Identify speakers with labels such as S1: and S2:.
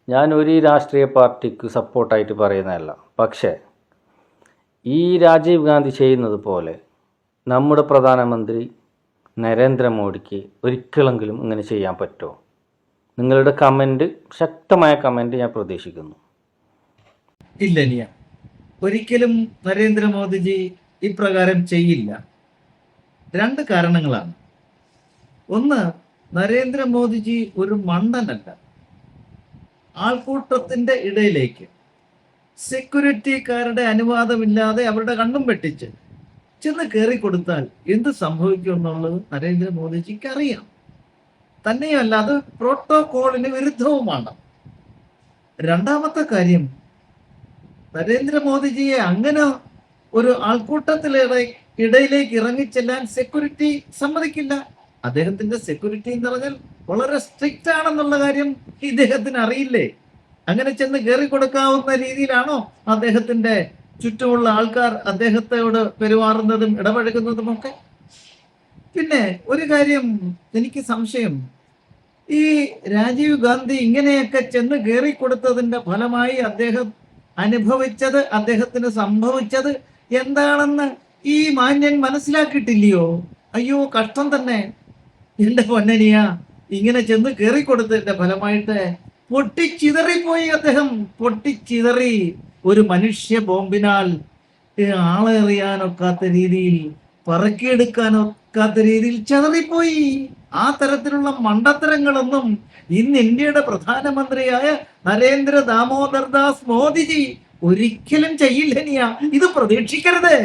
S1: ഞാൻ ഒരു രാഷ്ട്രീയ പാർട്ടിക്ക് സപ്പോർട്ടായിട്ട് പറയുന്നതല്ല. പക്ഷേ ഈ രാജീവ് ഗാന്ധി ചെയ്യുന്നത് പോലെ നമ്മുടെ പ്രധാനമന്ത്രി നരേന്ദ്രമോദിക്ക് ഒരിക്കലെങ്കിലും ഇങ്ങനെ ചെയ്യാൻ പറ്റുമോ? നിങ്ങളുടെ കമൻറ്റ്, ശക്തമായ കമൻറ്റ് ഞാൻ പ്രതീക്ഷിക്കുന്നു.
S2: ഇല്ല നിയ, ഒരിക്കലും നരേന്ദ്രമോദിജി ഇപ്രകാരം ചെയ്യില്ല. രണ്ട് കാരണങ്ങളാണ്. ഒന്ന്, നരേന്ദ്രമോദിജി ഒരു മണ്ടനല്ല. ആൾക്കൂട്ടത്തിന്റെ ഇടയിലേക്ക് സെക്യൂരിറ്റിക്കാരുടെ അനുവാദമില്ലാതെ അവരുടെ കണ്ണും വെട്ടിച്ച് ചെന്ന് കയറി കൊടുത്താൽ എന്ത് സംഭവിക്കുമെന്നുള്ളത് നരേന്ദ്രമോദിജിക്ക് അറിയാം. തന്നെയല്ല, അത് പ്രോട്ടോകോളിന് വിരുദ്ധവുമാണ്. രണ്ടാമത്തെ കാര്യം, നരേന്ദ്രമോദിജിയെ അങ്ങനെ ഒരു ഇടയിലേക്ക് ഇറങ്ങിച്ചെല്ലാൻ സെക്യൂരിറ്റി സമ്മതിക്കില്ല. അദ്ദേഹത്തിന്റെ സെക്യൂരിറ്റി എന്ന് പറഞ്ഞാൽ വളരെ സ്ട്രിക്റ്റ് ആണെന്നുള്ള കാര്യം ഇദ്ദേഹത്തിന് അറിയില്ലേ? അങ്ങനെ ചെന്ന് കയറി കൊടുക്കാവുന്ന രീതിയിലാണോ അദ്ദേഹത്തിന്റെ ചുറ്റുമുള്ള ആൾക്കാർ അദ്ദേഹത്തോട് പെരുമാറുന്നതും ഇടപഴകുന്നതും ഒക്കെ? പിന്നെ ഒരു കാര്യം എനിക്ക് സംശയം, ഈ രാജീവ് ഗാന്ധി ഇങ്ങനെയൊക്കെ ചെന്ന് കയറി കൊടുത്തതിന്റെ ഫലമായി അദ്ദേഹം അനുഭവിച്ചത്, അദ്ദേഹത്തിന് സംഭവിച്ചത് എന്താണെന്ന് ഈ മാന്യൻ മനസ്സിലാക്കിയിട്ടില്ലയോ? അയ്യോ, കഷ്ടം തന്നെ. എന്റെ പൊന്നനിയ, ഇങ്ങനെ ചെന്ന് കയറി കൊടുത്തതിന്റെ ഫലമായിട്ട് പൊട്ടിച്ചിതറിപ്പോയി. അദ്ദേഹം പൊട്ടിച്ചിതറി. ഒരു മനുഷ്യ ബോംബിനാൽ ആളെറിയാനൊക്കാത്ത രീതിയിൽ, പറക്കിയെടുക്കാനൊക്കാത്ത രീതിയിൽ ചിതറിപ്പോയി. ആ തരത്തിലുള്ള മണ്ടത്തരങ്ങളൊന്നും ഇന്ന് ഇന്ത്യയുടെ പ്രധാനമന്ത്രിയായ നരേന്ദ്ര ദാമോദർ ദാസ് മോദിജി ഒരിക്കലും ചെയ്യില്ല. ഇത് പ്രതീക്ഷിക്കരുത്.